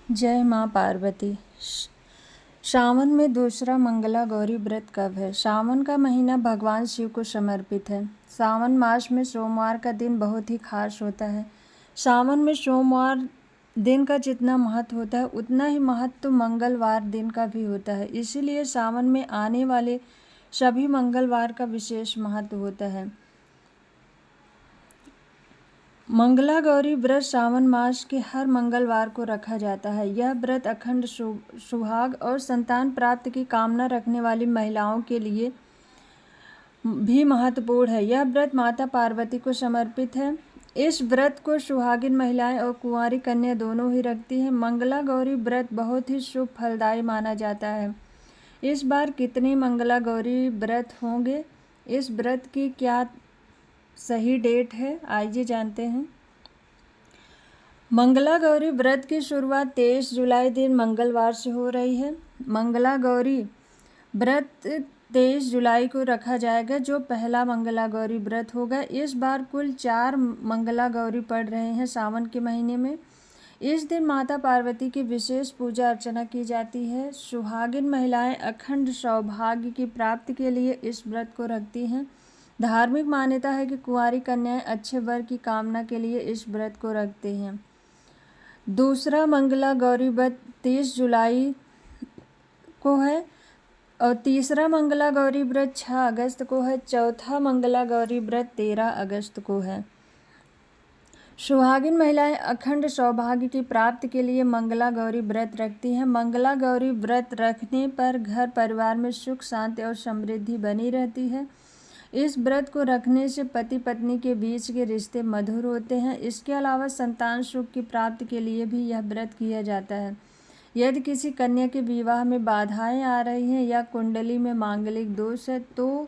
जय माँ पार्वती। श्रावण में दूसरा मंगला गौरी व्रत कब है? श्रावण का महीना भगवान शिव को समर्पित है। श्रावण मास में सोमवार का दिन बहुत ही खास होता है। श्रावण में सोमवार दिन का जितना महत्व होता है उतना ही महत्व मंगलवार दिन का भी होता है। इसीलिए श्रावण में आने वाले सभी मंगलवार का विशेष महत्व होता है। मंगला गौरी व्रत श्रावण मास के हर मंगलवार को रखा जाता है। यह व्रत अखंड सुहाग और संतान प्राप्ति की कामना रखने वाली महिलाओं के लिए भी महत्वपूर्ण है। यह व्रत माता पार्वती को समर्पित है। इस व्रत को सुहागिन महिलाएं और कुंवारी कन्या दोनों ही रखती हैं। मंगला गौरी व्रत बहुत ही शुभ फलदायी माना जाता है। इस बार कितने मंगला गौरी व्रत होंगे? इस व्रत की क्या सही डेट है, आइए जानते हैं। मंगला गौरी व्रत की शुरुआत 23 जुलाई दिन मंगलवार से हो रही है। मंगला गौरी व्रत 23 जुलाई को रखा जाएगा, जो पहला मंगला गौरी व्रत होगा। इस बार कुल 4 मंगला गौरी पड़ रहे हैं सावन के महीने में। इस दिन माता पार्वती की विशेष पूजा अर्चना की जाती है। सुहागिन महिलाएं अखंड सौभाग्य की प्राप्ति के लिए इस व्रत को रखती हैं। धार्मिक मान्यता है कि कुंवारी कन्याएं अच्छे वर की कामना के लिए इस व्रत को रखते हैं। दूसरा मंगला गौरी व्रत 30 जुलाई को है और तीसरा मंगला गौरी व्रत 6 अगस्त को है। चौथा मंगला गौरी व्रत 13 अगस्त को है। सुहागिन महिलाएं अखंड सौभाग्य की प्राप्ति के लिए मंगला गौरी व्रत रखती हैं। मंगला गौरी व्रत रखने पर घर परिवार में सुख शांति और समृद्धि बनी रहती है। इस व्रत को रखने से पति पत्नी के बीच के रिश्ते मधुर होते हैं। इसके अलावा संतान सुख की प्राप्ति के लिए भी यह व्रत किया जाता है। यदि किसी कन्या के विवाह में बाधाएं आ रही हैं या कुंडली में मांगलिक दोष है तो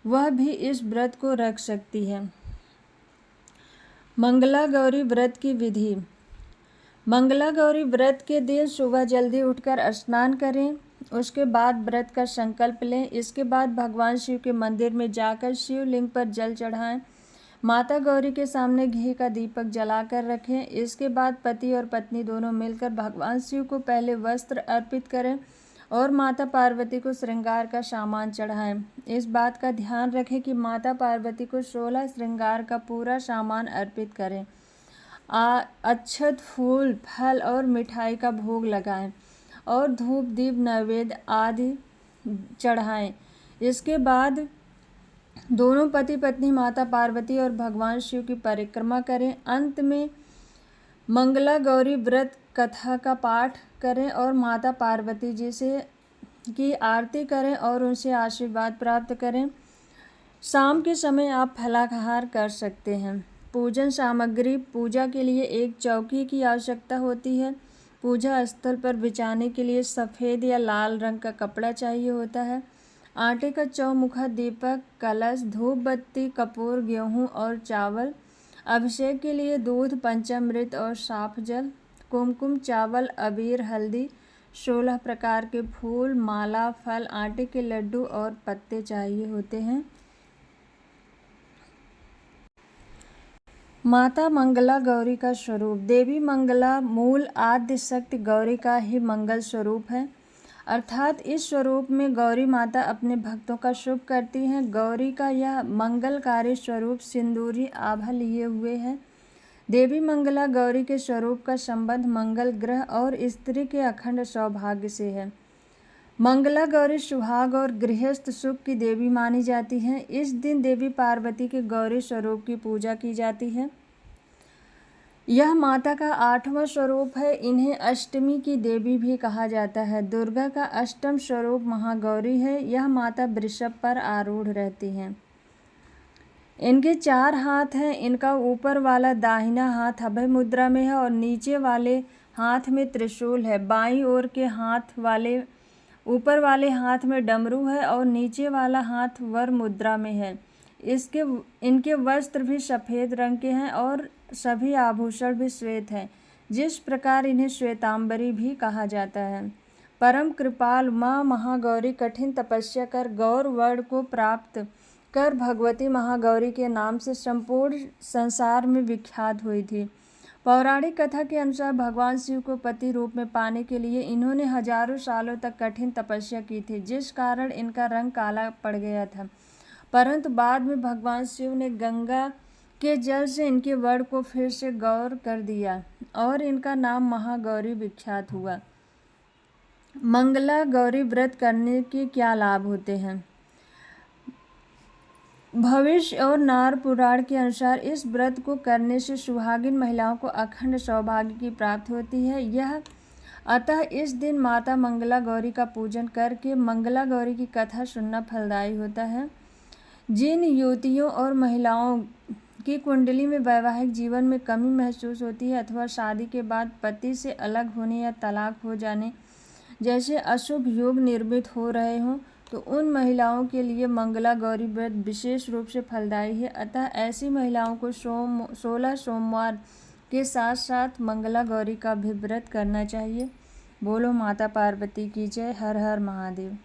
वह भी इस व्रत को रख सकती है। मंगला गौरी व्रत की विधि। मंगला गौरी व्रत के दिन सुबह जल्दी उठकर स्नान करें। उसके बाद व्रत का संकल्प लें। इसके बाद भगवान शिव के मंदिर में जाकर शिवलिंग पर जल चढ़ाएं। माता गौरी के सामने घी का दीपक जलाकर रखें। इसके बाद पति और पत्नी दोनों मिलकर भगवान शिव को पहले वस्त्र अर्पित करें और माता पार्वती को श्रृंगार का सामान चढ़ाएं। इस बात का ध्यान रखें कि माता पार्वती को 16 श्रृंगार का पूरा सामान अर्पित करें। अक्षत, फूल, फल और मिठाई का भोग लगाएं और धूप दीप नैवेद्य आदि चढ़ाएं। इसके बाद दोनों पति पत्नी माता पार्वती और भगवान शिव की परिक्रमा करें। अंत में मंगला गौरी व्रत कथा का पाठ करें और माता पार्वती जी से की आरती करें और उनसे आशीर्वाद प्राप्त करें। शाम के समय आप फलाहार कर सकते हैं। पूजन सामग्री। पूजा के लिए एक चौकी की आवश्यकता होती है। पूजा स्थल पर बिछाने के लिए सफ़ेद या लाल रंग का कपड़ा चाहिए होता है। आटे का चौमुखा, दीपक, कलश, धूप बत्ती, कपूर, गेहूँ और चावल। अभिषेक के लिए दूध, पंचामृत और साफ जल, कुमकुम, चावल, अबीर, हल्दी, 16 प्रकार के फूल, माला, फल, आटे के लड्डू और पत्ते चाहिए होते हैं। माता मंगला गौरी का स्वरूप। देवी मंगला मूल आद्य शक्ति गौरी का ही मंगल स्वरूप है, अर्थात इस स्वरूप में गौरी माता अपने भक्तों का शुभ करती हैं। गौरी का यह मंगलकारी स्वरूप सिंदूरी आभा लिए हुए है। देवी मंगला गौरी के स्वरूप का संबंध मंगल ग्रह और स्त्री के अखंड सौभाग्य से है। मंगला गौरी सुहाग और गृहस्थ सुख की देवी मानी जाती हैं। इस दिन देवी पार्वती के गौरी स्वरूप की पूजा की जाती है। यह माता का 8वां स्वरूप है। इन्हें अष्टमी की देवी भी कहा जाता है। दुर्गा का अष्टम स्वरूप महागौरी है। यह माता वृषभ पर आरूढ़ रहती हैं। इनके 4 हाथ हैं। इनका ऊपर वाला दाहिना हाथ अभय मुद्रा में है और नीचे वाले हाथ में त्रिशूल है। बाईं ओर के ऊपर वाले हाथ में डमरू है और नीचे वाला हाथ वर मुद्रा में है। इनके वस्त्र भी सफ़ेद रंग के हैं और सभी आभूषण भी श्वेत हैं, जिस प्रकार इन्हें श्वेतांबरी भी कहा जाता है। परम कृपाल माँ महागौरी कठिन तपस्या कर गौर वर्ण को प्राप्त कर भगवती महागौरी के नाम से संपूर्ण संसार में विख्यात हुई थी। पौराणिक कथा के अनुसार भगवान शिव को पति रूप में पाने के लिए इन्होंने हजारों सालों तक कठिन तपस्या की थी, जिस कारण इनका रंग काला पड़ गया था। परंतु बाद में भगवान शिव ने गंगा के जल से इनके वर्ण को फिर से गौर कर दिया और इनका नाम महागौरी विख्यात हुआ। मंगला गौरी व्रत करने के क्या लाभ होते हैं? भविष्य और नार पुराण के अनुसार इस व्रत को करने से सुहागिन महिलाओं को अखंड सौभाग्य की प्राप्ति होती है। अतः इस दिन माता मंगला गौरी का पूजन करके मंगला गौरी की कथा सुनना फलदायी होता है। जिन युवतियों और महिलाओं की कुंडली में वैवाहिक जीवन में कमी महसूस होती है अथवा शादी के बाद पति से अलग होने या तलाक हो जाने जैसे अशुभ योग निर्मित हो रहे हों, तो उन महिलाओं के लिए मंगला गौरी व्रत विशेष रूप से फलदायी है। अतः ऐसी महिलाओं को 16 सोमवार के साथ साथ मंगला गौरी का भी व्रत करना चाहिए। बोलो माता पार्वती की जय। हर हर महादेव।